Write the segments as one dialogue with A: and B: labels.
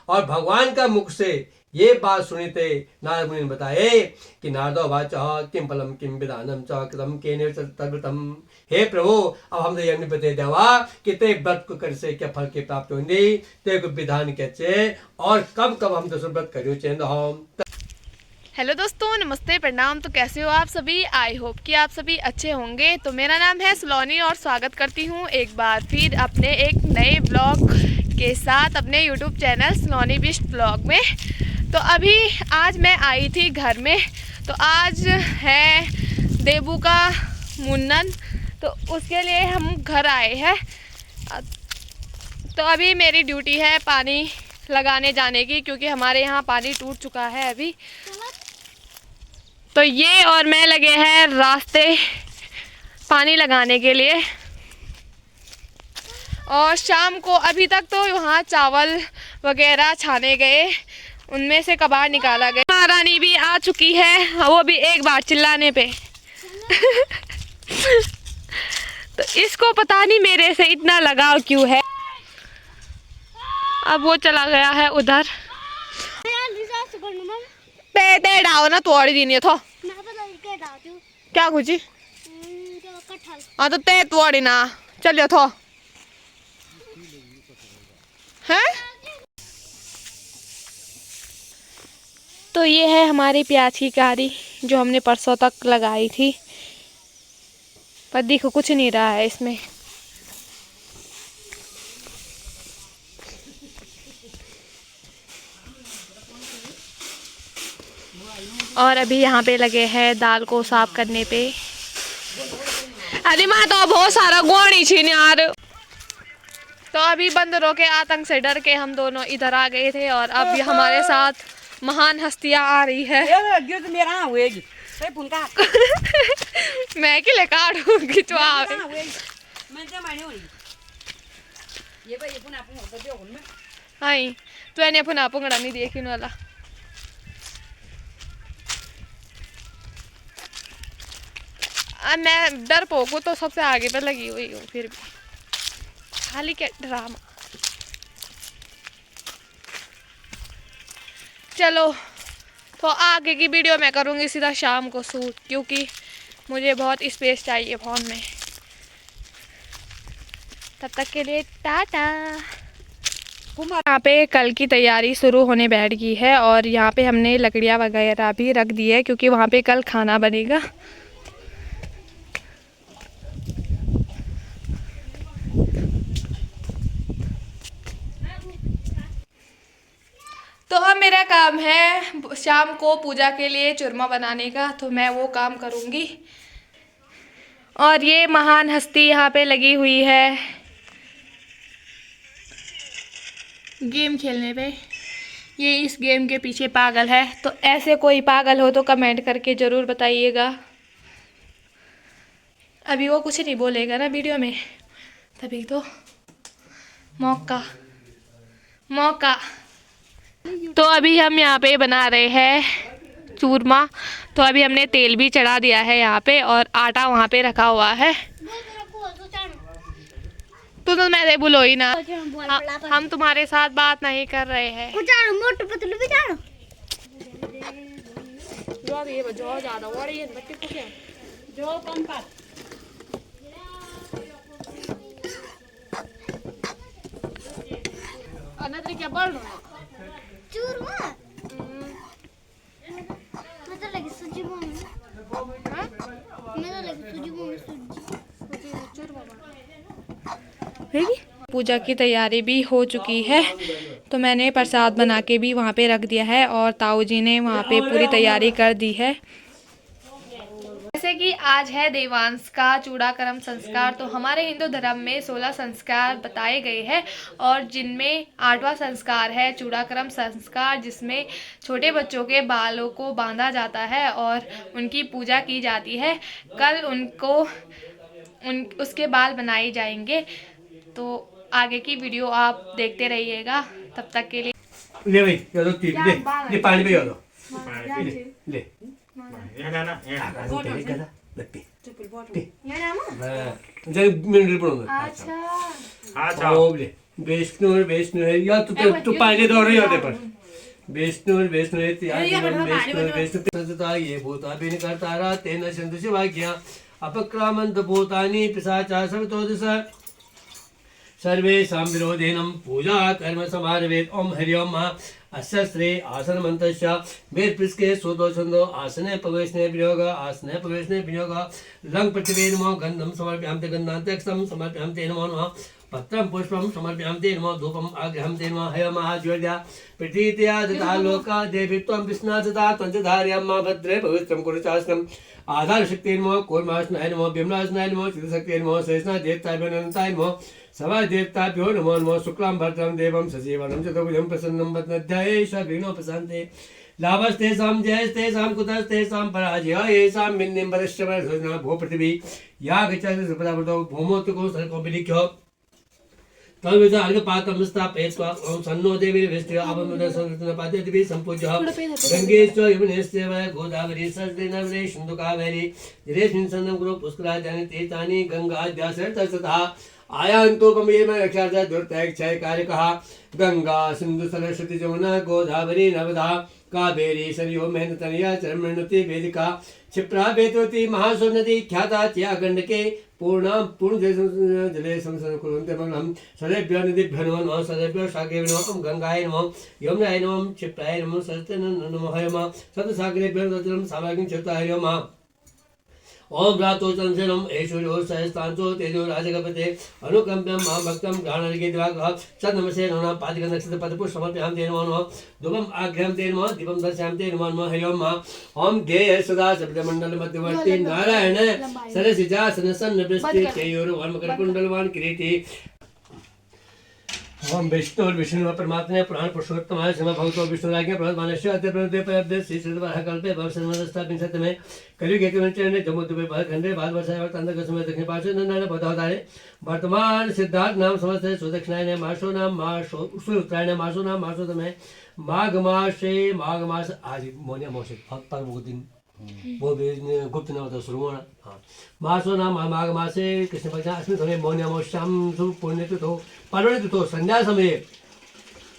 A: और भगवान का मुख से ये बात सुनी थे। नारद मुनि ने बताए कि नारदो वाच किम फलम किम विधानम च कृतम केने तद्व्रतम। हे प्रभु, अब हम ये नहीं बता देवा कि ते व्रत को कर से क्या फल की प्राप्ति होंगी, ते को विधान कैसे और कब कब हम तो व्रत करियो चेंद हम।
B: हेलो दोस्तों, नमस्ते, प्रणाम। तो कैसे हो आप सभी? आई होप कि आप सभी अच्छे होंगे। तो मेरा नाम है सलोनी और स्वागत करती हूँ एक बार फिर अपने एक नए ब्लॉग के साथ अपने यूट्यूब चैनल सलोनी बिस्ट ब्लॉग में। तो अभी आज मैं आई थी घर में। तो आज है देबू का मुन्नन, तो उसके लिए हम घर आए हैं। तो अभी मेरी ड्यूटी है पानी लगाने जाने की, क्योंकि हमारे यहाँ पानी टूट चुका है अभी। तो ये और मैं लगे हैं रास्ते पानी लगाने के लिए। और शाम को अभी तक तो वहाँ चावल वगैरह छाने गए, उनमें से कबाड़ निकाला गया। महारानी भी आ चुकी है, वो भी एक बार चिल्लाने पे। तो इसको पता नहीं मेरे से इतना लगाव क्यों है। अब वो चला गया है उधर। पेटे डाओ ना तोड़ दी नहीं थो क्या कुछ। हाँ तो ते तोड़ी ना चलियो थो है। तो ये है हमारी प्याज की क्यारी जो हमने परसों तक लगाई थी, पर देखो कुछ नहीं रहा है इसमें। और अभी यहाँ पे लगे हैं दाल को साफ करने पे। अरे माँ तो बहुत सारा गोणी छीन यार। तो अभी बंदरों के आतंक से डर के हम दोनों इधर आ गए थे, और अब हमारे साथ महान हस्तियाँ आ रही है। मैं कि ले काटू खिंचवा हाई तो एने पुना पुंगड़ा नहीं देखने वाला। मैं डर पोकू तो सबसे आगे पे लगी हुई हूँ, फिर भी खाली क्या ड्रामा। चलो तो आगे की वीडियो मैं करूँगी सीधा शाम को शूट, क्योंकि मुझे बहुत स्पेस चाहिए फ़ोन में। तब तक के लिए टाटा। यहाँ पे कल की तैयारी शुरू होने बैठ गई है, और यहाँ पे हमने लकड़ियाँ वगैरह भी रख दी है, क्योंकि वहाँ पे कल खाना बनेगा। तो अब मेरा काम है शाम को पूजा के लिए चूरमा बनाने का, तो मैं वो काम करूँगी। और ये महान हस्ती यहाँ पे लगी हुई है गेम खेलने पे। ये इस गेम के पीछे पागल है। तो ऐसे कोई पागल हो तो कमेंट करके ज़रूर बताइएगा। अभी वो कुछ नहीं बोलेगा ना वीडियो में, तभी तो मौका। तो अभी हम यहाँ पे बना रहे हैं चूरमा। तो अभी हमने तेल भी चढ़ा दिया है यहाँ पे, और आटा वहाँ पे रखा हुआ है। तो मैं बोलो ही ना, हम तुम्हारे साथ बात नहीं कर रहे हैं। क्या बोल रहा पूजा की तैयारी भी हो चुकी है, तो मैंने प्रसाद बना के भी वहाँ पे रख दिया है, और ताऊ जी ने वहाँ पे पूरी तैयारी कर दी है। जैसे कि आज है देवांश का चूड़ाकर्म संस्कार। तो हमारे हिंदू धर्म में 16 संस्कार बताए गए हैं, और जिनमें 8वां संस्कार है चूड़ाकर्म संस्कार, जिसमें छोटे बच्चों के बालों को बांधा जाता है और उनकी पूजा की जाती है। कल उसके बाल बनाए जाएंगे। तो आगे की वीडियो आप देखते रहिएगा। तब तक के लिए
A: ले भाई ले पानी पे ले अच्छा विष्णु है या तू पानी दो रही होते पर विष्णु सतता ये भूताभिन कर्तारा तेन सन्तु शिवाज्ञा अपक्रामन्त भूतानि पिशाचा सर्वतो दिशा सर्वेषां विरोधेनं पूजा कर्म समारभेत ओम हरि ओम अस्य श्री आसन मंत्रस्य वेद पृष्ठे सोदो छंदो आसने प्रवेशने विनियोग लंग पृथ्वी नमो गंधम समर्पयामि ते गंधांतक्षम समर्पयामि ते नमो नमः पत्रं पुष्पं समर्पयामि ते नमो धूपम् आग्रहं ते नमः हय महाज्योत्या प्रतीत्या दता लोका देवी त्वं विष्णा दता तंजधार्यां मा भद्रे पवित्रं कुरु चास्त्रम् आधार शक्ति नमो कूर्मासनाय नमो बिम्लासनाय नमो सिद्धशक्ति नमो शेषनाथ देवताभ्यो नमः नमो सवा देवताभ्यो नमो नमो शुक्लां भद्रं देवं सजीवनं चतुर्भुजं प्रसन्नं वदनध्याये विघ्नोपशान्ते लाभस्तेषां जयस्तेषां कुतस्तेषां पराजय येषां मिन्निम्बरश्चमरसोजना भो पृथिवी या गच्छति सुपदावतो भूमोत्तको सर्को विलिख्यो तद्विध अर्घपातं स्थापयित्वा ओम सन्नो देवी विष्टि आवमुदसंरचनपाद्यदिभिः सम्पूज्य गङ्गेश्च यमुनेश्च वा गोदावरी सरस्वती नर्मदे सिन्धु कावेरी जलेऽस्मिन् सन्निधिं कुरु पुष्कराद्यानि तीर्थानि गङ्गाद्यासर्तस्तथा आयान्तोपमेय रक्षार्थ दुर्तैक्षय कार्यकः गंगा सिंधु सरस्वती जमुना गोदावरी नर्मदा कावेरी सरयो महेन्द्रतनया चरमणति वेदिका क्षिप्रा वेदवती महासुनदी ख्याता च गंडके पूर्ण जले संसन कुरुन्ते मंगलम सर्वेभ्यो नदीभ्यो नमः सर्वेभ्यो शाखेभ्यो नमः गंगाय नमः यमुनाय नमः क्षिप्राय नमः सरस्वती नमः नमः सप्तसागरेभ्यो नमः सामागिं क्षिप्राय नमः ओम रातो चंद्रम ऐश्वर्यो सहस्तांशो तेजो राजगपते अनुकंप्यम मां भक्तम गाणरिके दिवाकः सन्नमसे नमः पादिक नक्षत्र पदपुष्प समर्पयामि ते नमः धूपम आग्रहं ते नमः दीपम दर्शयामि ते नमः हरि ओम ओम गेय सदा शब्दमंडल मध्यवर्ती नारायण सरसिजा सन्नवृष्टि चयोर वर्मकरकुंडलवान किरीटी ओम विष्णु परमात्मा पुराण पुरुषोत्तम श्रीम भगवतो विष्णुराज्ञा प्रमाणस्य अद्य प्रदे परब्दे श्री सिद्धवराह कल्पे भवसन्मनस्तापिंशत में कलियुग के चरणे जम्मूद्वीपे भारतखंडे भारतवर्षाय तंत्र समय दक्षिण पार्श्वे नंदाने बधावतारे वर्तमान सिद्धार्थ नाम समस्त सुदक्षिणायने मासो नाम मासो उत्तरायणे मासो नाम मासोतमे माघ मास आज मोनिया मोसे पर्व दिन वो भी गुप्त न होता शुरू होना हाँ मासो नाम माघ मासे कृष्ण पक्ष अस्मिन् समय मौन्यमोश्याम पुण्यतिथो पर्वणितिथो संध्या समय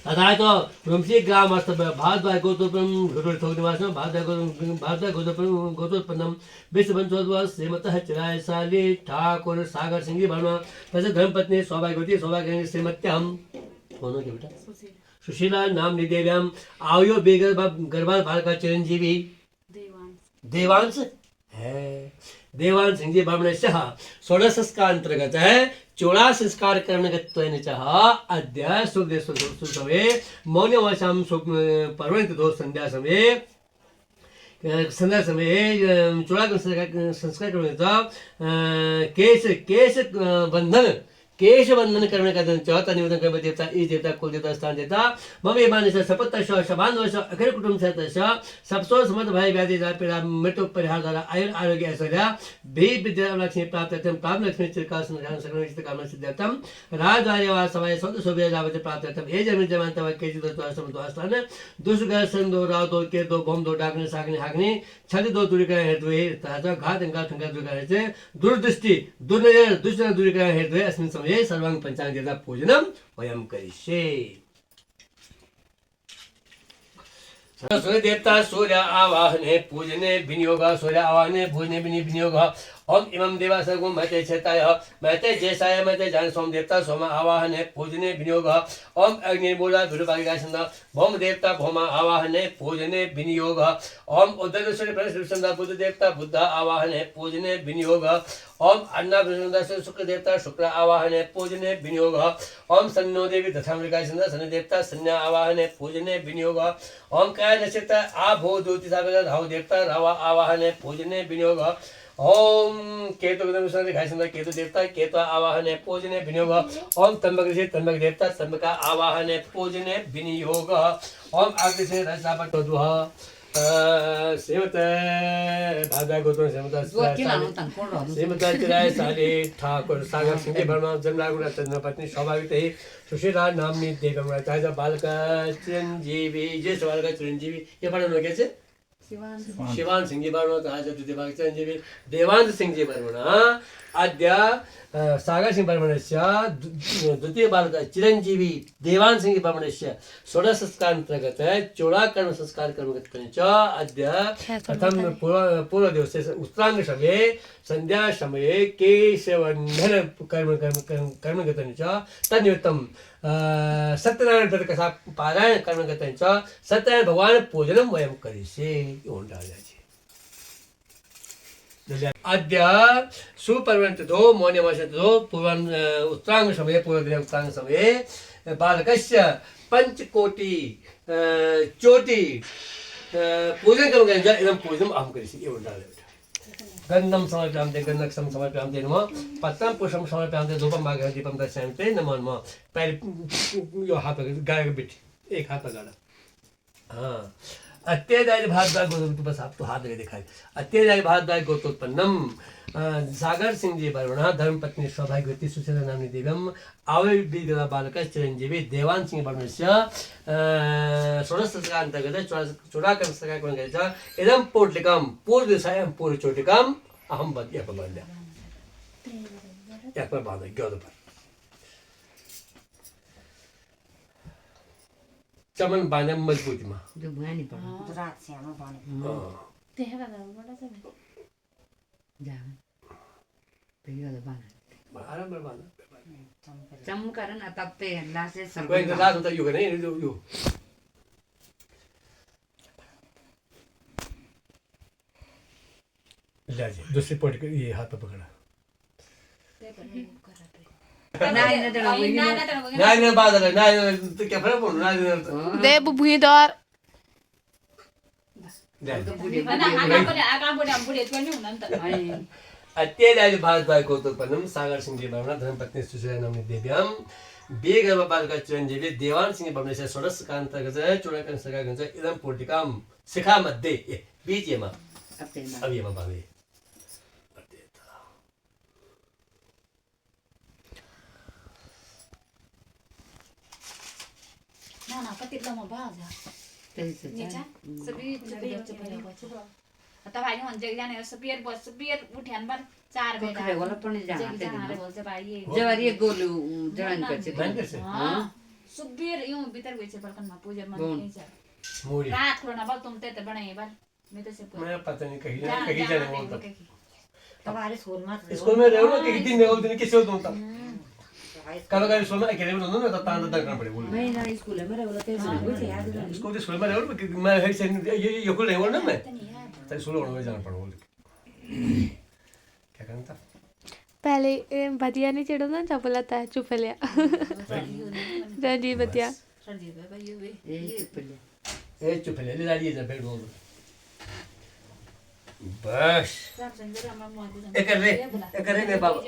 A: तथा तो वंशी ग्रामस्थ भारद्वाज गोत्रोत्पन्नं घटोत्थोनिवासं भारद्वाज गोत्रोत्पन्नं विश्ववंशोद्भव श्रीमतः चिरायशाली ठाकुर सागर सिंह वर्मा तस्य धर्मपत्नी सौभाग्यवती सौभाग्यवती श्रीमत्यां कौन के बेटा सुशीला नाम निदेव्यां आयो गर्भाल बालका चिरंजीवी देवांश है देवांश सिंह जी ब्राह्मणस्य षोडश संस्कार अंतर्गत है चोड़ा संस्कार करणगत्वेन च अद्य सुखदेव मौन्यवासां पर्वणितिथो संध्या समये चोड़ा संस्कार करणं केश बंधन करने का दिन चौथा निवेदन कर देवता इस देवता कुल देवता स्थान देवता मम एमान से सपत्तश शबान्वश अखिल कुटुंब सहित सबसो समस्त भाई व्याधि पीड़ा मृत्यु परिहार द्वारा आयुर आरोग्य ऐश्वर्य भी विद्या लक्ष्मी प्राप्त लक्ष्मी चिरकाल कामना सिद्ध्यर्थम राजद्वारे सवाय सौद शोभ्य लाभ प्राप्त ये जमीन जमानत केजी दोस्तान दुष्ग्रह संदो राव दो के दो भोम दो डाकने सागने हागने छल दो दूरीकरण हेतु घात दूरीकरण दूरदृष्टि दुर्नजर दुष्ट दूरीकरण हेतु अस्मिन् समये सर्वांग पंचांग देवता पूजनम वयं करिष्ये सूर्य देवता सूर्य आवाहने पूजने विनियोग सूर्य आवाहने पूजने विनियोग ओम इमं देवासगुं महते क्षेत्राय महते जैसाय महते जान सोम देवता सोम आवाहने पूजने विनियोग ओम अग्निर्मूला दुर्भाग्यगासंद भौम देवता भौम आवाहने पूजने विनियोग ओम उदयश्वरी प्रसन्न बुद्ध देवता बुद्ध आवाहने पूजने विनियोग ओम अन्नाभिसंद शुक्र देवता शुक्र आवाहने पूजने विनियोग ओम सन्नो देवी दशामृगासंद सन देवता सन्या आवाहने पूजने विनियोग ओम काय नक्षत्र आभो दूति सागर राहु देवता राव आवाहने पूजने विनियोग ओम केतु केतु देवता केतु आवाहने पूजने विनियोग ओम तंबक देवता तंबका आवाहने पूजने विनियोग ओम अग्नि रसापटोद्वह श्रीमत भादा गोत्र श्रीमत चिराय साली ठाकुर सागर सिंह वर्मा जमलागुड़ा चंद्रपत्नी सौभाग्यवती सुशीला नामनी देवम राजा बालका चिरंजीवी जैसे बालका चिरंजीवी ये पढ़ो कैसे शिवान सिंह जी बर्मणः चिरञ्जीवी देवांश सिंह जी बर्मणः अद्य सागर सिंह बर्मणस्य द्वितीय बालकः चिरञ्जीवी देवांश सिंह बर्मणस्य षोडशसंस्कारान्तर्गत चूडाकर्म संस्कार कर्मगतं च अद्य प्रथम पूर्वदिवसे उत्तराङ्गसमये सन्ध्यासमये केशवन्धन कर्मगतं च तन्निमित्तं सत्यनारायण व्रतकथा पारायण कर्मगतं च सत्यनारायण भगवान पूजनं वयं करिष्ये अद्य सुपर्वणतिथौ मौन्यमासतिथौ उत्तराङ्गसमये पूर्वदिने उत्तराङ्गसमये बालकस्य पञ्चकोटि चोटि पूजनं कर्मगतं च इदं पूजनम् अहं करिष्ये गन्धं समर्पयामि गन्धकं समर्पयामि नमः पत्रं पुष्पं समर्पयामि धूपं मार्गं दीपं दर्शयामि ते नमः नमः पहले यो हाथ पकड़ गाय बिठी एक हाथ पकड़ा हाँ अत्यदाय भारद्वाज गोत्र बस आप तो हाथ लगे दिखाई अत्यदाय भारद्वाज गोत्रोत्पन्नम सागर सिंह जी बर्मणः धर्मपत्नी सौभाग्यवती सुशीला नाम्नी देव्यम आविर्भूत बालकः चिरञ्जीवी देवांश सिंह बर्मणस्य षोडशसंस्कारान्तर्गत चूडाकर्म संस्कार कर्मगतं च इदं पोटलिकं पूर्वदिशायां पूर्वचोटिकाम् अहं बध्य यापर बांधा गौदपर चमन बांधे मजबूती में
C: जो भुआनी पड़ा
D: रात से हम पानी
C: जा पियो तो बाना
A: आराम से बांधा
C: चमकरन तपते अल्लाह से सब
A: कोई इंतजार होता यू नहीं यू ले जी दूसरी पोट के ये हाथ पे पकड़ा नहीं बात है नहीं तो क्या फर्क पड़ना नहीं
B: दे भुईदार
A: अत्यदाय भारद्वाज गोत्रोत्पन्नम सागर सिंह जी बर्मणः धर्मपत्नी सुशीला नाम्नी देव्यां बेगर्भ बालकः चिरञ्जीवी देवांश सिंह बर्मणस्य षोडशसंस्कारान्तर्गत चूडाकर्म संस्कार कर्मगतं च इदं पोटिकां शिखा मध्ये बीजेमा अभियमा बांधे
D: ना कतिला मग भाजा सगळी आता भाई म्हणजे जाने सपियर बस सपियर उठ्यान बर चार बेटा
C: वाला पण जाना ते
D: बोलते भाई
C: जवारी एक गोलू जळण करचे
D: हां सपियर यूं भीतर गईছে बलकन में पूजा मन नहीं जा
A: मूड़ी
D: रात को ना बाल तुम ते बनाए बार मैं तो से
A: मैं पता नहीं कहीं जाने बोलता
D: तुम्हारे
A: स्कूल में रहो ना कि दिन रहो दिन किसे हो तुम तब kalau kalian स्कूल में अकेले में दोनों तो तांडा करना पड़ेगा
C: मैं ना स्कूल में रहो ते
A: स्कूल में रहो मैं है से ये कुल नहीं बोलना मैं तो स्कूल में जाना पड़ेगा क्या करना था
B: पहले बतिया नहीं चढ़ो ना चपला था चुप लिया जी बतिया
A: ए चुप ले ले डालिए जब बैठ बोल बस एक कर रे बाबा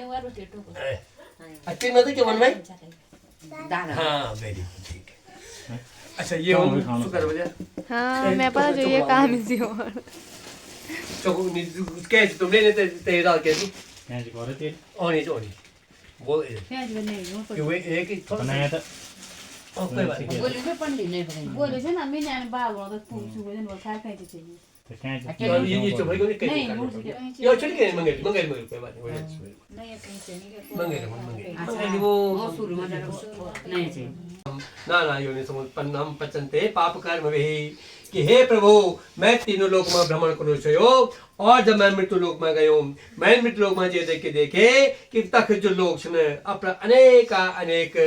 A: अच्छी मत क्या मन भाई
C: दादा
A: हाँ वेरी गुड ठीक है अच्छा ये शुक्र हो जाए
B: हाँ मैं पता जो ये काम इसी हो
A: तो कैसे तुमने ने तेरे डाल के तू
E: क्या जी करे थे
A: ओनी बोल ये वे एक ही
E: बनाया था
A: कोई बात नहीं
C: गोलू में पण नहीं पकड़
D: बोले थे ना मैं ने बाल वाला पूछ हुए ने बोल खाए खाए चाहिए
E: तो क्या जी
A: ये चुप है कोई कैसे ये चल के मंगे कोई बात नहीं
D: नहीं कहीं से नहीं
A: मंगे वो
C: शुरू में नहीं चाहिए
A: ना योनि समुत्पन्नम पचन्ते पाप कर्म वे कि हे प्रभु मैं तीनों लोक में भ्रमण करो छयो और जब मैं मृत्यु लोक में गयो मैं मृत्यु लोक में देखे कि तक जो लोग छन अपना अनेक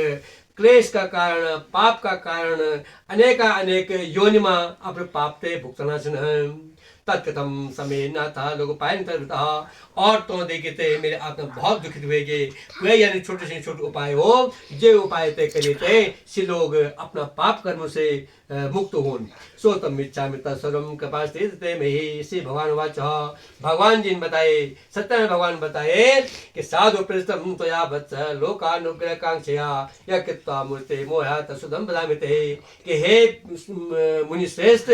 A: क्लेश का कारण पाप का कारण अनेक योनि में अपने पाप ते भुगतना छन तत्कथम समय न था लोग पायन करता और तो देखते मेरे आत्मा बहुत दुखित हुएगे वे यानी छोटे से छोटे उपाय हो जे उपाय तय करे थे से लोग अपना पाप कर्म से मुक्त होन सो तम इच्छा मिता सर्वम कपास्ते में ही श्री भगवान वाच भगवान जी ने बताए सत्यनारायण भगवान बताए कि साधु प्रस्तम त्वया वत्स लोकानुग्रह कांक्षया या कृत्वा मूर्ते मोहा तसुदम बदामिते कि हे मुनि श्रेष्ठ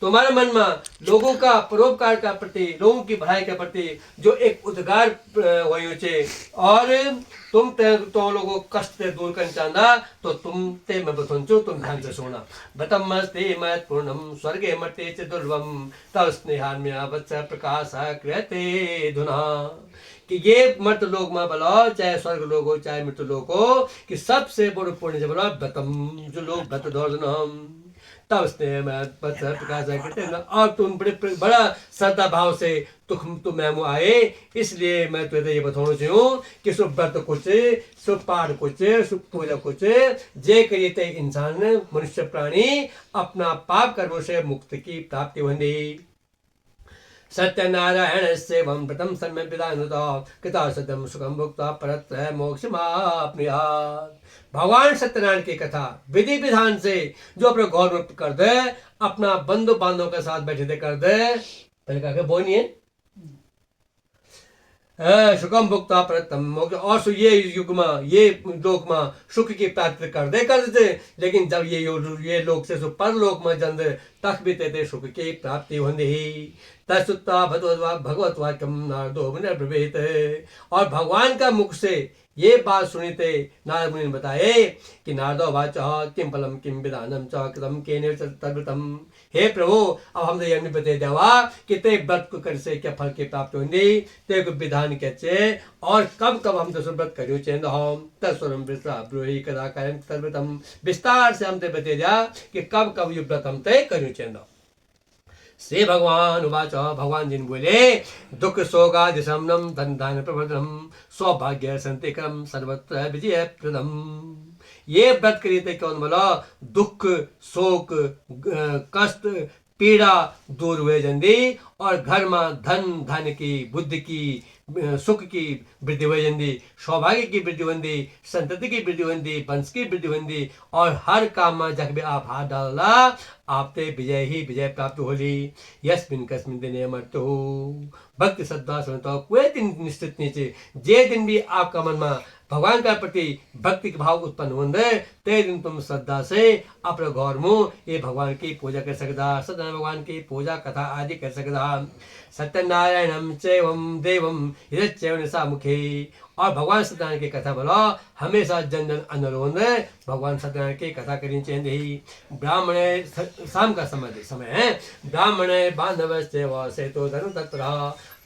A: तुम्हारे मन में लोगों का परोपकार का प्रति, लोगों की भलाई के प्रति जो एक उद्गार वही छे और तुम तो लोगों कष्ट ते दूर कर चाहना तो तुम ते मैं बतौचु तुम ध्यान से सुना। बतम मस्ते मत पूर्णम स्वर्गे मटे च दुर्लभम तव स्नेहान्य वत्स प्रकाश क्रियते धुना। कि ये मृत लोक में बोलो चाहे स्वर्ग लोक हो चाहे मृत्यु लोक हो कि सबसे बड़ो पुण्य से बोलो बतम जो लोग बत दौड़नम तब स्नेह में प्रकाश करते और तुम बड़ा श्रद्धा भाव से तुम मैं आए इसलिए मैं तुझे ये बताना चाहूँ कि सो व्रत कुछ सो पाठ कुछ सो पूजा कुछ जे करिए ते इंसान मनुष्य प्राणी अपना पाप कर्मों से मुक्ति की प्राप्ति होगी। सत्यनारायण से वम प्रथम सम्य विधान कृता सत्यम सुखम भुक्ता परत्र मोक्ष माप्नुयात्। भगवान सत्यनारायण की कथा विधि विधान से जो अपने घर में कर दे अपना बंधु बांधव के साथ बैठे थे कर दे पहले कहा बोलिए सुखम भुक्ता परतम मोक्ष और सो ये युग में ये लोक में सुख की प्राप्ति कर देते लेकिन जब ये लोक से परलोक में जंद तक भी ते सुख की प्राप्ति होती तत्सुत्ता भगवत वाक्यम नारदो मुनि ब्रवीत। और भगवान का मुख से ये बात सुनी थे नारद मुनि ने बताए कि नारदो वाच किम फलम किम विधानम च कृतम केन तद्व्रतम। हे प्रभु अब हम यह बता देवा कि ते व्रत को कर से क्या फल की प्राप्ति होगी ते को विधान क्या चे और कब कब हम दस व्रत करियो चेंद हम तत्स्वरम ब्रूहि कदा कायम तद्व्रतम। विस्तार से हम ते बता दिया कि कब कब ये व्रत हम ते करियो चेंद। श्री भगवान उवाच भगवान जी ने बोले दुख शोकादि शमनम धन धान प्रवर्धनम सौभाग्य संतिकम सर्वत्र विजय प्रदम। ये व्रत करिए थे कौन बोला दुख शोक कष्ट पीड़ा दूर हुए जंदी और घर में धन धन की बुद्धि की सुख की वृद्धि हुई जंदी सौभाग्य की वृद्धि होंगी संतति की वृद्धि होंगी वंश की वृद्धि होंगी और हर काम में जब भी आप हाथ डालना आपते विजय ही विजय प्राप्त होली। यस्मिन कस्मिन दिने मर्तो भक्ति श्रद्धा सुनता कोई दिन निश्चित नीचे जे दिन भी आपका मन में भगवान का प्रति भक्ति के भाव उत्पन्न होंगे ते दिन तुम श्रद्धा से अपने घर में ये भगवान की पूजा कर सकता सत्यनारायण भगवान की पूजा कथा आदि कर सकता। सत्यनारायणम चैवम देवम हिरच्चैव निशा मुखे। और भगवान सत्यनारायण की कथा बोलो हमेशा जन जन अनुरोध भगवान सत्यनारायण की कथा करनी चाहिए। ब्राह्मण शाम का समय है ब्राह्मण बांधव से तो धर्म तत्पर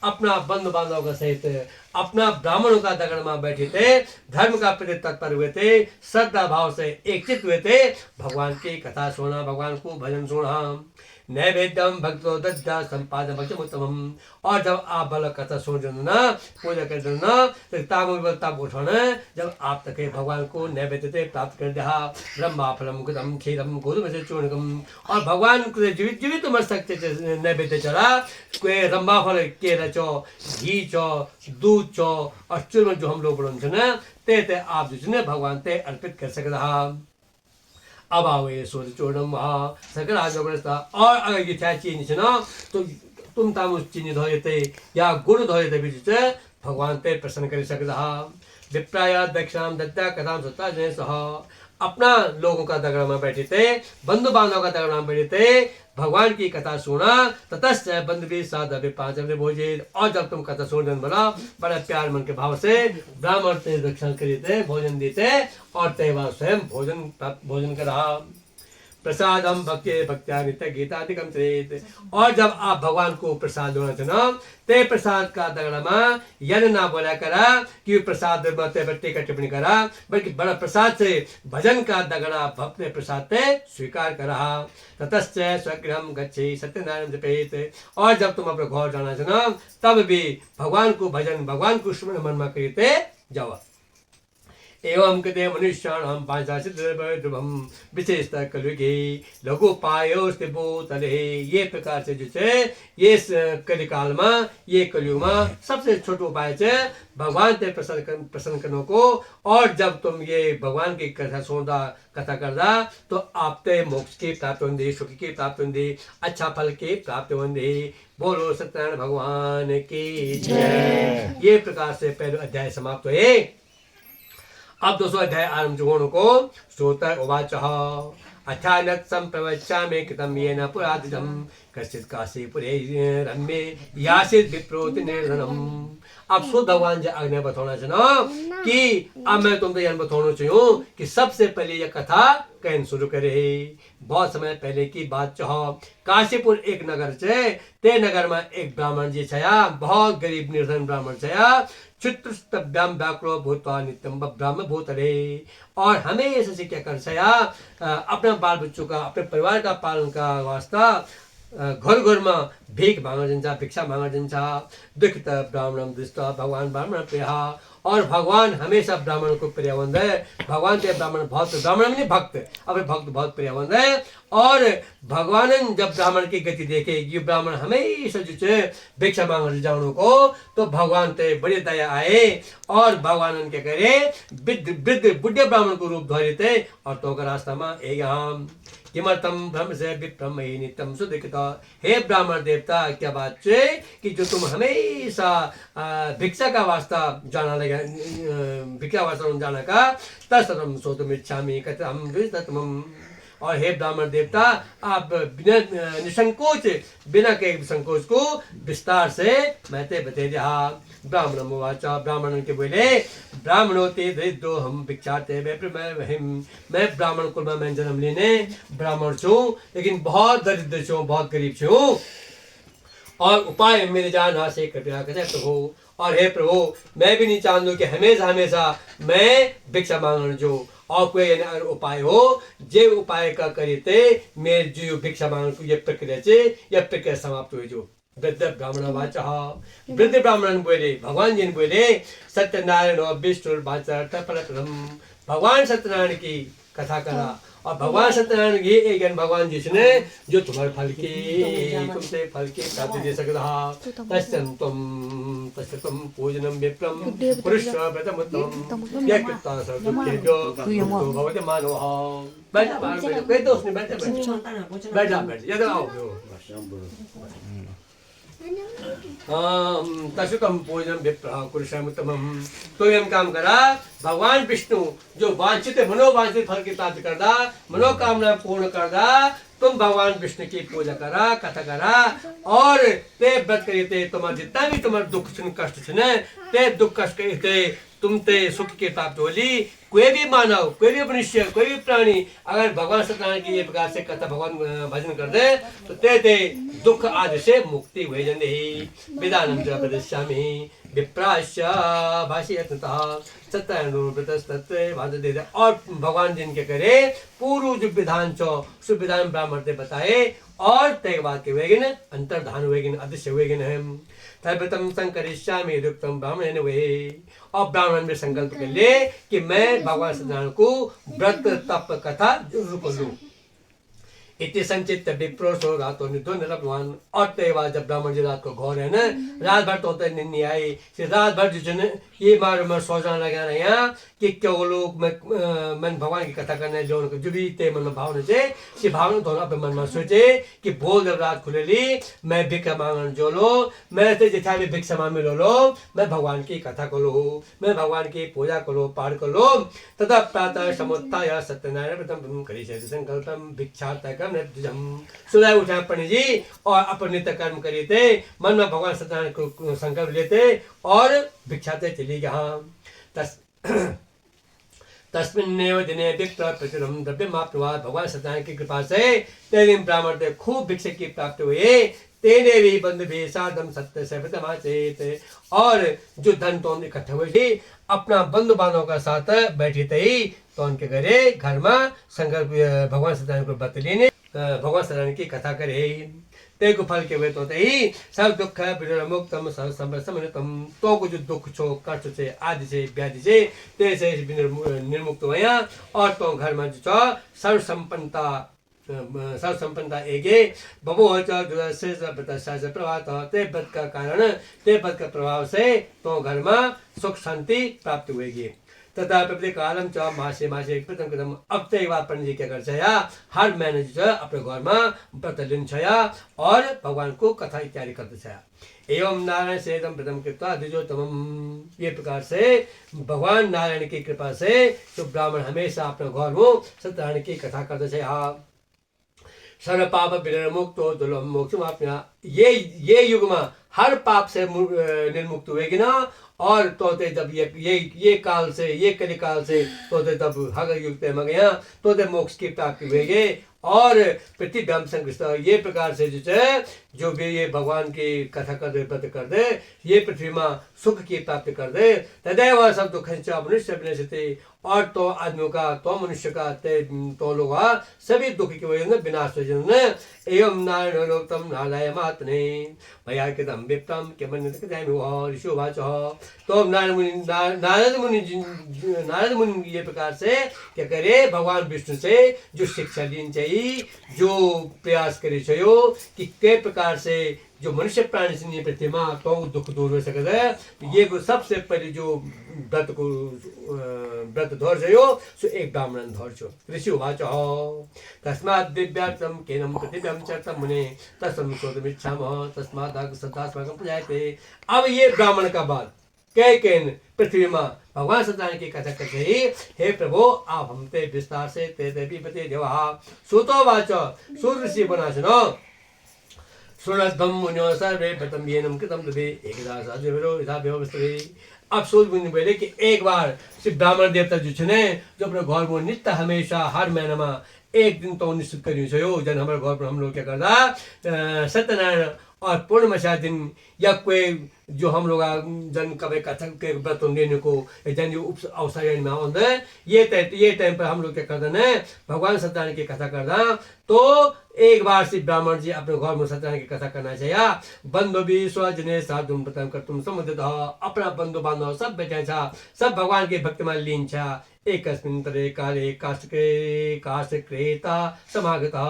A: अपना बंधु बांधव का सहित अपना ब्राह्मणों का दगड़ में बैठे थे धर्म का प्रति तत्पर हुए थे श्रद्धा भाव से एकचित हुए थे भगवान की कथा सुना भगवान को भजन सुना। नैवेद्यम भक्तो दद्या संपादन भक्तम उत्तमम। और जब आप बल कथा सुन ना पूजा कर देना तो ताब उठाना जब आप तक भगवान को नैवेद्य प्राप्त कर दिया ब्रह्मा फलम गुदम क्षीरम गोधूम से चूर्णकम। और भगवान को जीवित जीवित मर सकते नैवेद्य चढ़ा कोई रंबा फल के रचो घी चो दूध चो और चूर्ण जो हम लोग बोलते ना ते आप जो भगवान ते अर्पित कर सकता। अब आओ ये सूर्य चूर्णम सकल आजता। और अगर ये क्या चीज ना तो तुम ताम उस चीनी धोते या गुड़ धोते भी भगवान ते प्रसन्न कर सकता। विप्राय दक्षिणाम दत्ता कथाम सत्ता जय सह। अपना लोगों का दगड़ में बैठे थे बंधु बांधव का दगड़ में बैठे थे भगवान की कथा सुना ततश्च बंधु भी साध पांच भोजित। और जब तुम कथा सुन बना बड़ा प्यार मन के भाव से ब्राह्मण ते दक्षिण करिए थे भोजन देते और तेवा स्वयं भोजन करा। प्रसादम भक्ति भक्त्या नित्य गीतादिकम चरित। और जब आप भगवान को प्रसाद देना चुना ते प्रसाद का दगड़ा यन ना बोला करा कि प्रसाद बट्टी का टिप्पणी करा बल्कि बड़ा प्रसाद से भजन का दगड़ा भक्त प्रसाद ते स्वीकार करा। ततश्च स्वगृहम गच्छे सत्यनारायण जपेत। और जब तुम अपने घर जाना चुना तब भी भगवान को भजन भगवान को स्मरण मन में करते जाओ। एवं कृते मनुष्याणां पांचाशद्रवम विशेषतः कलयुगे लघुपायोस्ति भूतले। ये प्रकार से जो है ये कलिकाल में ये कलयुग में सबसे छोटो उपाय है भगवान ते प्रसन्न करने को। और जब तुम ये भगवान की कथा सुनदा कथा करदा तो आप ते मोक्ष की प्राप्ति होंगी सुख की प्राप्ति होंगी अच्छा फल की प्राप्ति होंगी। बोलो सत्यनारायण भगवान की जय। ये प्रकार से पहले अध्याय समाप्त हुए। अब 200 अध्याय आरंभ होने को श्रोता उवाच अथानत् संप्रवच्यामि कृतं येन पुरादितं कश्चित् काशीपुरे रम्ये यासित विप्रोति निर्धनम। अब शुद्ध भगवान जी आज्ञा बताना चाहना कि अब मैं तुमको यह बताना चाहूँ कि सबसे पहले यह कथा कहन शुरू करे। बहुत समय पहले की बात चाहो, काशीपुर एक नगर छे, ते नगर में एक ब्राह्मण जी छया, बहुत गरीब निर्धन ब्राह्मण छया। चुत्रस्तभ्याम व्याकुलो भूत्वा नित्यम ब्राह्मण भूतले, और हमेशा से क्या कर छया, अपने बाल बच्चों का, अपने परिवार का पालन का वास्ता घर घर में भीख मांगा जान्छ, भिक्षा मांगा जान्छ। दुखित ब्राह्मण दृष्टा भगवान ब्राह्मण प्रिय, और भगवान हमेशा ब्राह्मण को प्रिय होता है। भगवान के ब्राह्मण बहुत, ब्राह्मण में भक्त, अब भक्त बहुत प्रिय होता है। और भगवान जब ब्राह्मण की गति देखे कि ब्राह्मण हमेशा जो है भिक्षा मांगने जाने को, तो भगवान ते बड़ी दया आए और भगवान क्या करे, वृद्ध बुढ़े ब्राह्मण को रूप धरे थे और तो रास्ता में एक किमर्थम ब्रह्म से विप्रम नित्यम सुदीक्षित। हे ब्राह्मण देवता, क्या बात है कि जो तुम हमेशा भिक्षा का वास्ता जाना लगा, भिक्षा वास्ता जाना का तत्सर्वं सोतुम् इच्छामि कथम। और हे ब्राह्मण देवता, आप बिना निसंकोच, बिना के संकोच को विस्तार से मैं ते बते दिया। ब्राह्मण उवाचा, ब्राह्मण के बोले, ब्राह्मणो ते दरिद्रो हम भिक्षार्थे मैं ब्राह्मण कुल में जन्म लेने ब्राह्मण छूँ, लेकिन बहुत दरिद्र छूँ, बहुत गरीब छूँ, और उपाय मेरे जान से कृपया करे प्रभु। और हे प्रभु, मैं भी नहीं चाहूँ कि हमेशा हमेशा मैं भिक्षा मांगने जो, और कोई अगर उपाय हो, जे उपाय का करीते मेरे जो भिक्षा मांगने को ये प्रक्रिया से यह प्रक्रिया समाप्त हुई। जो वृद्ध ब्राह्मण वाचा, वृद्ध ब्राह्मण बोले, भगवान जी ने बोले, सत्यनारायण और विष्णु भगवान सत्यनारायण की कथा करा। और भगवान सत्यनारायण की एक भगवान जिसने जो तुम्हारे फल की, तुमसे फल की प्राप्ति दे सकता, तस्यं पूजनम विप्रम पुरुष व्रतमुत्तमं यः कृत्वा सर्वदुःखेभ्यो मुक्तो भवति मानवः। बैठा बैठ दोस्त ने बैठा बैठा बैठ ये तो आओ तस्यं पूजनम विप्रः पुरुषमुत्तमं। तो यह काम करा, भगवान विष्णु जो वांछित मनोवांछित फल की प्राप्ति करदा, मनोकामना पूर्ण करदा, तुम भगवान विष्णु की पूजा करा, कथा करा, और ते व्रत करीते तुम्हारा जितना भी तुम्हारा दुख कष्ट छे, ते दुख कष्ट करीते तुम ते सुख की प्राप्त होली। कोई भी मानव, कोई भी मनुष्य, कोई भी प्राणी अगर भगवान सत्यनारायण की ये प्रकार से कथा भगवान भजन कर दे, तो ते दुख आदि से मुक्ति हुई जंदे। विधानम च प्रदर्श्यामि विप्राश्य भाषयतः सत्यानुव्रतस्तत्ते भाजते। और भगवान जिन के करे पूर्व जो विधान चो सुविधान ब्राह्मण ने बताए, और ते बात के वेगिन अंतर्धान वेगिन अदृश्य वेगिन है। तद्व्रतम संकरिष्यामि युक्तम ब्राह्मणेन वे। और ब्राह्मण में संकल्प कर ले कि मैं भगवान सत्यनारायण को व्रत तप कथा जरूर करूं। इति संचित विप्रोसो रातो निधो निरपवान। और तेवा जब ब्राह्मण जी रात को घोर है ना, रात भर तो निन्नी आई, रात भर जो है ये मार सोचना लगा रहे हैं कि क्यों लोग मन भगवान की कथा करने जो जो भी ते मन भावना से भावना दोनों अपने मन में सोचे कि भोल जब रात खुलेली मैं भिक्षा मांगन जो लो, मैं तो जितना भी भिक्षा मांग लो, मैं भगवान की कथा को लो, मैं भगवान की पूजा को लो, पाठ को लो। तथा प्रातः समुत्थाय सत्यनारायण व्रतम करिष्ये संकल्पम भिक्षार्थकम सुबह उठा पंडित जी और अपने नित्य कर्म करिए थे, मन में भगवान सत्यनारायण को संकल्प लेते और भिक्षाते चली गया। तस्मिन्नेव दिने विप्र प्रचुरम द्रव्यमाप्नुवाद। भगवान सत्यनारायण की कृपा से तेरे दिन ब्राह्मण थे खूब भिक्षा की प्राप्ति हुई। तेने भी बंधु भी साधम सत्य से चेत। और जो धन तो इकट्ठे हुए थे अपना बंधु बांधवों का साथ बैठे थे, तो उनके घर में संकल्प भगवान सत्यनारायण को व्रत लेने भगवान सत्यनारायण की कथा करे। ते को फल के वे तो ही सब दुख मुक्तम समृतम। तो को जो दुख छो कष्ट से आदि से व्याधि से ते से निर्मुक्त हुआ। और तो घर में जो सर्व संपन्नता एगे बबो प्रभाव ते व्रत का कारण, ते व्रत का प्रभाव से तो घर में सुख शांति प्राप्त हुएगी। तथा प्रत्येक कालम च मासे मासे प्रथम कदम अब चाहिँ बात पनि के गर्छ या हर महीने जो छ आफ्नो घरमा व्रत लिन्छ या और भगवानको कथा इत्यादि गर्दछ एवं नारायण से एकदम प्रथम कृपा द्विजोत्तमम। ये प्रकार से भगवान नारायण की कृपा से जो ब्राह्मण हमेशा अपने घर में सत्यनारायण की कथा करते थे सर्व पाप विनिर्मुक्तो दुर्लभ मोक्ष अपना ये युग में हर पाप से निर्मुक्त हुएगी ना और तोते जब ये काल से ये कलिकाल से तोते तब हग युक्त मगया तोते मोक्ष की प्राप्ति हुएगी और प्रतिभ्याम संकृष्ट ये प्रकार से जो भी ये भगवान की कथा कर दे व्रत कर दे ये पृथ्वी में सुख की प्राप्ति कर दे तदैव सब दुख मनुष्य विनश्यति और तो आदमियों का तो मनुष्य का तो लोग सभी दुख की वजह से विनाश हो जाए एवं नारायणोक्तम नारायणात्मने मया कृतं विप्तम किमन्यत् ऋषिवाच। तो नारद मुनि ये प्रकार से क्या करे भगवान विष्णु से जो शिक्षा लीन चाहिए जो प्रयास करे छो कि के प्रकार से जो मनुष्य प्राणी से पृथ्वी में तो दुख दूर हो सकता है ये सबसे पहले जो व्रत धर सो एक ब्राह्मण धर छो। ऋषि उवाच तस्मात् दिव्यार्थम केनम पृथिव्याम चर्तम मुने तस्म शोधमिच्छामः तस्मात् सदास्माकं प्रजायते। अब ये ब्राह्मण का बात कैकेन पृथ्वी में भगवान सत्यनारायण की कथा करते ही हे प्रभु आप हमते विस्तार से ते देवी पते देवा सुतो वाच सूत ऋषि बना सुनो सुनद्धम मुनियो सर्वे प्रथम येनम कृतम तदे एकदा साधुरो यथा व्यवस्थिते। अब सूत मुनि बोले कि एक बार श्री ब्राह्मण देवता जो छने जो अपने घर में नित्य हमेशा हर महीना में एक दिन तो निश्चित करियो छयो जन हमारे घर पर हम लोग क्या करता सत्यनारायण और पूर्णिमा दिन या कोई जो हम लोग जन कभी कथक के व्रत लेने को जन अवसर में आते ये टाइम पर हम लोग क्या करते हैं भगवान सत्यनारायण की कथा करता तो एक बार से ब्राह्मण जी अपने घर में सत्यनारायण की कथा करना चाहिए। बंधु भी स्वजने साधु प्रथम कर तुम समुदित अपना बंधु बांधव सब बैठे सब भगवान के भक्ति में लीन छा एक काले काष्ठक्रेता समागता।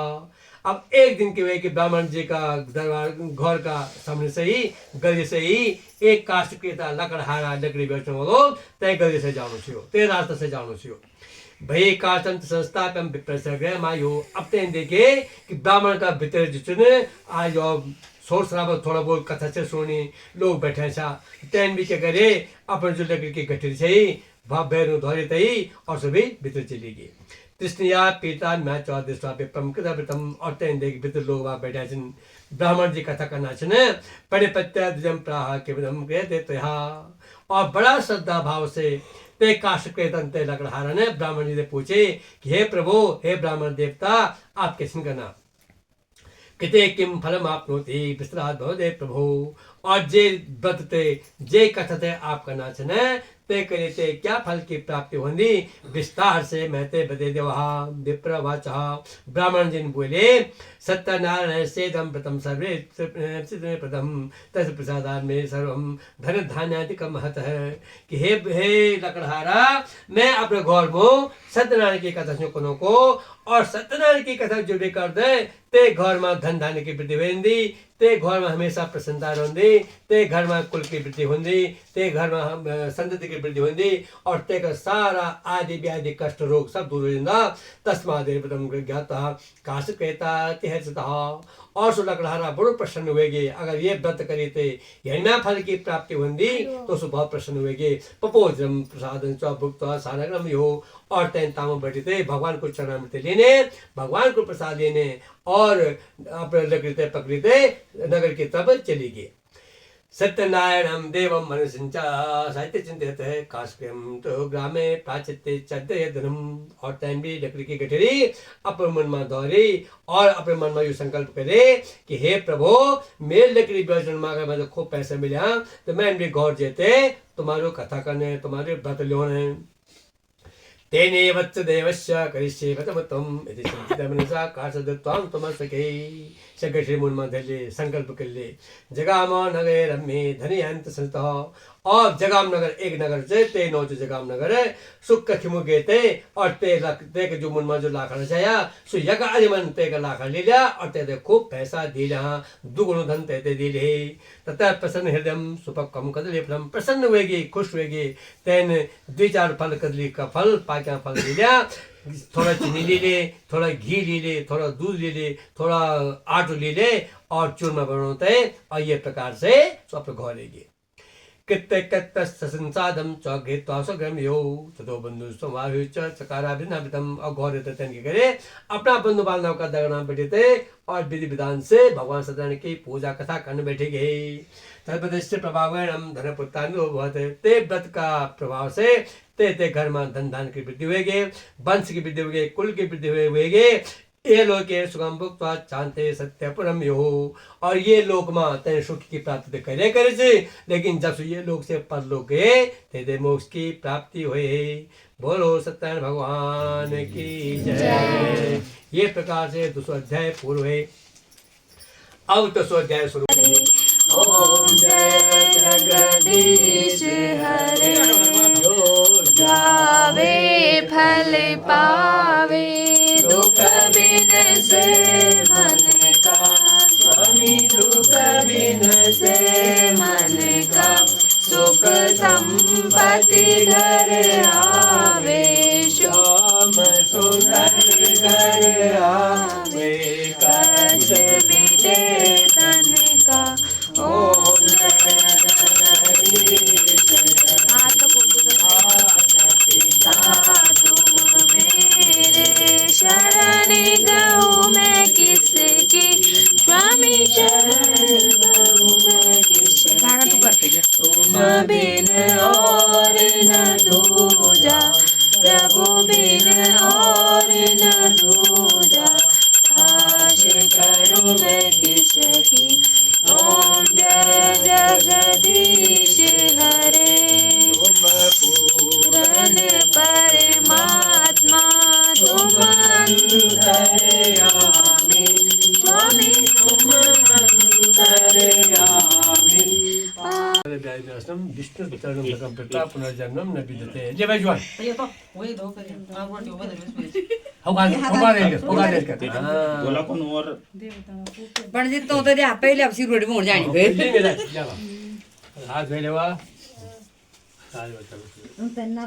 A: अब एक दिन के वे कि ब्राह्मण जी का दरबार घर का सामने से ही गली से ही एक काष्ठक्रेता लकड़हारा लकड़ी बेचने वालों तय गली से जानो छियो तय रास्ते से जानो छियो भई काष्ठंत संस्थापन विप्रसर्ग मायो। अब तैन देखे कि ब्राह्मण का भीतर जिसने आज शोर शराबा थोड़ा बहुत कथा से सुनी लोग बैठे छा तैन भी क्या करे अपन जो लकड़ी की गठरी से ही भाव बैरू धोरे तई और सभी भीतर चली गई तृष्णिया पीता मैं चौदह विप्रम कृतम और तैन देख भीतर लोग वहाँ बैठे छन ब्राह्मण जी कथा करना छन परिपत्या द्विजम प्राह केवलम कहते और बड़ा श्रद्धा भाव से ते काष्ठक्रेतन ते लकड़हारा ने ब्राह्मण जी ने पूछे कि हे प्रभु हे ब्राह्मण देवता आप कैसे करना किते किम फलम आपनोति विस्तरात भवदे प्रभु और जे व्रतते जे कथते आप करना छने ते करे ते क्या फल की प्राप्ति होंगी विस्तार से महते बदे देवहा विप्रवाचा। ब्राह्मण जी बोले सत्यनारायण से दम प्रथम सर्वे प्रथम तस् प्रसादान में सर्वम धन धान्यादिकम महत है कि हे लकड़हारा मैं अपने घर में सत्यनारायण की कथा सुनो को और सत्यनारायण की कथा जो भी कर दे ते घर में धन धान्य की वृद्धि होंगी ते घर में हमेशा प्रसन्नता होंगी ते घर में कुल की वृद्धि होंगी ते घर में संतति की वृद्धि होंगी और ते का सारा आदि व्याधि कष्ट रोग सब दूर हो जाएगा। तस्मादेव प्रथम ज्ञाता काष्ठक्रेता तिहचता और सो लकड़हारा बड़ो प्रसन्न हुएगी अगर ये व्रत करे थे यज्ञ फल की प्राप्ति होंगी तो सो बहुत प्रसन्न हुएगी। पपोजम प्रसादन च भुक्त सारग्रम हो और तैन ताम बैठे थे भगवान को चरणामृत लेने भगवान को प्रसाद लेने और अपने लकड़ीते पकड़ीते नगर की तरफ चली गई। सत्यनारायणम देवम मनुष्य साहित्य चिंतित काष्ठम तो ग्रामे प्राचित्य चद्यधनम और तैन भी लकड़ी की गठरी अपने मन में दौड़ी और अपने मन में यू संकल्प करे कि हे प्रभु मेरे लकड़ी बेचने में अगर मुझे खूब पैसे मिले तो मैं भी गौर जेते तुम्हारो कथा करने तुम्हारे व्रत लेने तेने वत्स देवस्य करिष्ये व्रतमत्वम इति चिंतितं मनसा कार्षदत्वां तमसके सगठे मन में धले संकल्प कर ले जगाम नगे रम्ये धनयंत संतः और जगाम नगर एक नगर से ते नौ जगाम नगर है सुख खिमु गे ते और ते के जो मुनमा जो लाखा छाया सो यग अरिमन ते का लाखा ले लिया और ते खूब पैसा दे रहा दुगुण धन ते दे ले तथा प्रसन्न हृदय सुपक कम कदली फलम प्रसन्न हुएगी खुश हुएगी तेन 2-4 फल कदली का फल पाक्या फल ले लिया थोड़ा चीनी ले ले थोड़ा घी ले ले थोड़ा दूध ले ले थोड़ा आटो ले ले और चूरमा बनाते और ये प्रकार से अपने घर लेगी कित्ते कत्त संसादम च घेत्वा स्वगम यो ततो बंधु समाहु च चकाराभिनाभितम और गौर तन के करे अपना बंधु बांधव का दगना बैठे और विधि विधान से भगवान सत्यनारायण की पूजा कथा करने बैठे गए तदपदस्य प्रभावेण धन पुत्रान्यो भवते ते व्रत का प्रभाव से ते घर में धन धान की वृद्धि हुएगी वंश की वृद्धि हुएगी कुल की वृद्धि हुएगी ये लोग सुगम भुक्त्वा शांति सत्यपुरम यो और ये लोक में तेने सुख की प्राप्ति करे करे से लेकिन जब ये लोग से परलोक गए ते मोक्ष की प्राप्ति हुए बोलो सत्यनारायण भगवान की जय। ये प्रकार से 200 अध्याय पूर्व है। अब 200 अध्याय शुरू।
B: ओम जय जगदीश हरे गावे फल पावे दुख बिन से मन का स्वामी दुख बिन से मन का सुख संपत्ति घर आवे श्याम सुंदर घर आवे कष्ट मिटे तन का ओम तुम मेरे शरण गहूँ मैं किसकी स्वामी शरण गहूँ मैं किसकी तुम बिन और न दूजा प्रभु बिन और न दूजा आश करूँ मैं किसकी ओम जय जगदीश हरे पूरन परमात्मा तुम अंतर्यामी स्वामी तुम अंतर्यामी
A: विष्णु वितरणम प्रताप पुनर्जन्मम न विद्यते जय भाई जवान
E: ये तो वही दो करें आप वो बदल
F: बोला कोण वर
C: पण जितो होतं ते पहिले आपसी रोड मोड जाणी
A: हाथ धोई लेवा
C: त्यांना